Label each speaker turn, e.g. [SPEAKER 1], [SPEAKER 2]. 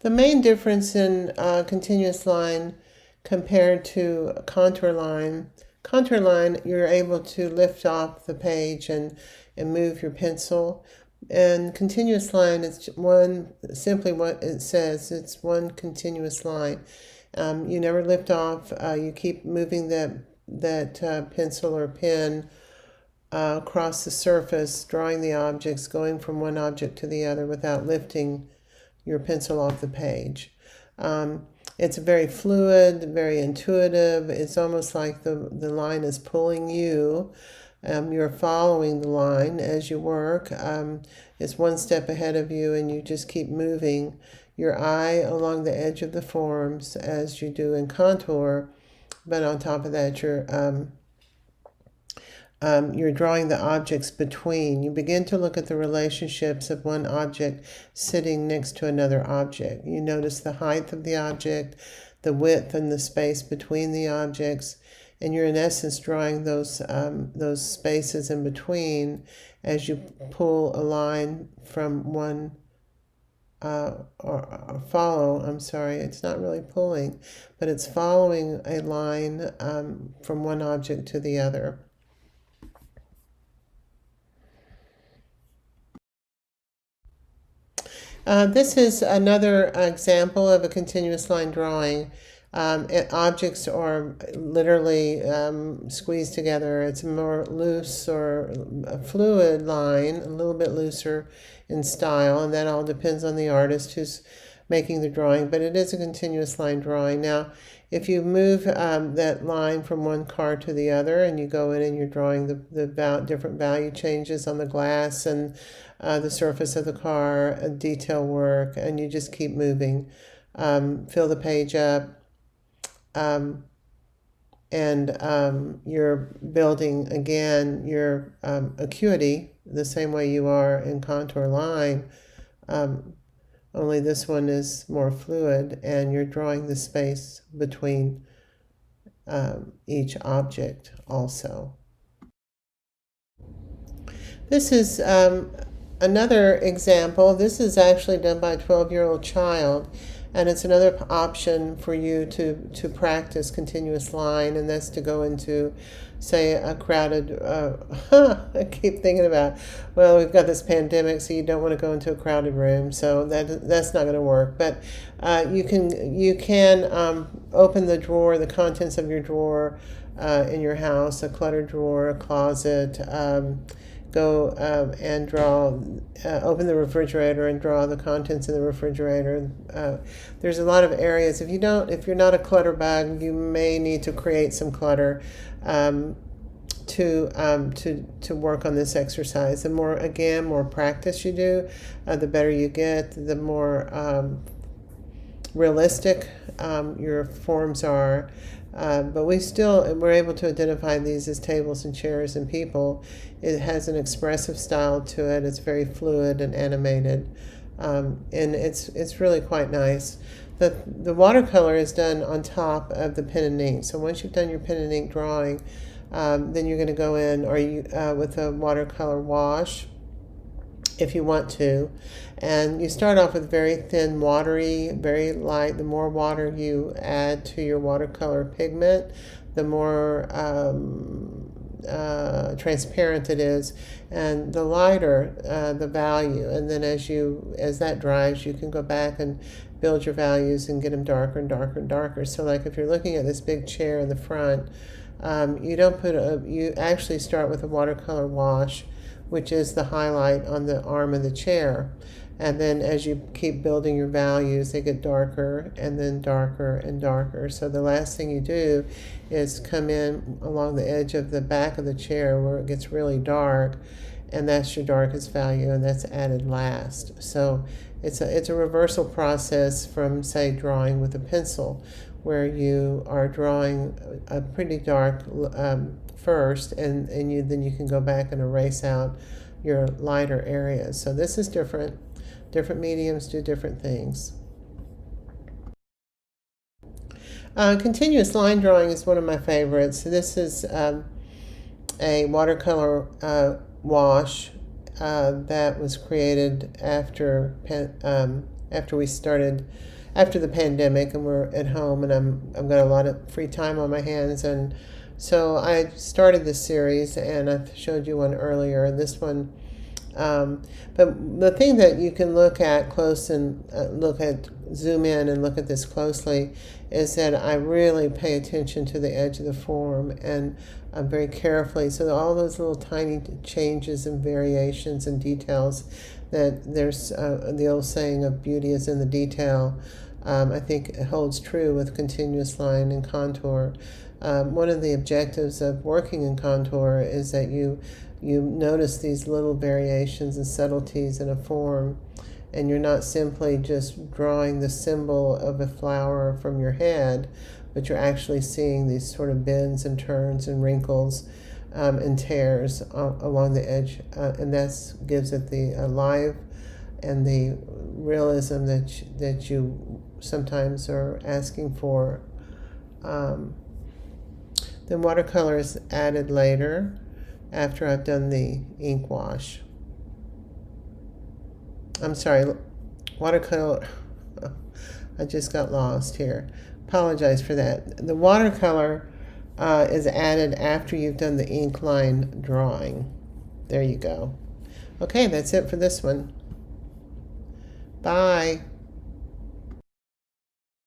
[SPEAKER 1] The main difference in continuous line compared to contour line, you're able to lift off the page and move your pencil. And continuous line is simply what it says. It's one continuous line. You never lift off. You keep moving that pencil or pen across the surface, drawing the objects, going from one object to the other without lifting your pencil off the page. It's very fluid, very intuitive. It's almost like the line is pulling you. You're following the line as you work. It's one step ahead of you, and you just keep moving your eye along the edge of the forms as you do in contour. But on top of that, you're drawing the objects between. You begin to look at the relationships of one object sitting next to another object. You notice the height of the object, the width and the space between the objects, and you're in essence drawing those spaces in between as you pull a line from one or follow. I'm sorry, it's not really pulling, but it's following a line from one object to the other. This is another example of a continuous line drawing. Objects are literally squeezed together. It's a more loose or a fluid line, a little bit looser in style, and that all depends on the artist who's making the drawing, but it is a continuous line drawing. Now, if you move that line from one card to the other and you go in and you're drawing the different value changes on the glass and the surface of the car, detail work, and you just keep moving, fill the page up, and you're building again your acuity the same way you are in contour line. Only this one is more fluid, and you're drawing the space between each object also. This is another example. This is actually done by a 12-year-old child, and it's another option for you to practice continuous line, and that's to go into, say, a crowded, I keep thinking about, well, we've got this pandemic, so you don't want to go into a crowded room, so that's not going to work. But you can open the drawer, the contents of your drawer in your house, a cluttered drawer, a closet, go and open the refrigerator and draw the contents of the refrigerator. There's a lot of areas. If you're not a clutter bug, you may need to create some clutter to work on this exercise. The more practice you do, the better you get. The more realistic your forms are. But we're able to identify these as tables and chairs and people. It has an expressive style to it. It's very fluid and animated, and it's really quite nice. The watercolor is done on top of the pen and ink. So once you've done your pen and ink drawing, then you're going to go in with a watercolor wash, if you want to, and you start off with very thin, watery, very light. The more water you add to your watercolor pigment, the more transparent it is, and the lighter the value. And then as that dries, you can go back and build your values and get them darker and darker and darker. So like if you're looking at this big chair in the front, you actually start with a watercolor wash, which is the highlight on the arm of the chair. And then as you keep building your values, they get darker and then darker and darker. So the last thing you do is come in along the edge of the back of the chair where it gets really dark, and that's your darkest value, and that's added last. So it's a reversal process from, say, drawing with a pencil, where you are drawing a pretty dark first, and then you can go back and erase out your lighter areas. So this is different. Different mediums do different things. Continuous line drawing is one of my favorites. This is a watercolor wash that was created after after we started, after the pandemic, and we're at home, and I've got a lot of free time on my hands, and so I started this series, and I showed you one earlier. This one, but the thing that you can look at close and zoom in and look at this closely is that I really pay attention to the edge of the form, and I'm very carefully. So all those little tiny changes and variations and details, that there's the old saying of beauty is in the detail. I think it holds true with continuous line and contour. One of the objectives of working in contour is that you notice these little variations and subtleties in a form, and you're not simply just drawing the symbol of a flower from your head, but you're actually seeing these sort of bends and turns and wrinkles and tears along the edge, and that gives it the live and the realism that you sometimes are asking for. Then watercolor is added later after I've done the ink wash. I'm sorry, watercolor. I just got lost here. Apologize for that. The watercolor is added after you've done the ink line drawing. There you go. Okay, that's it for this one. Bye.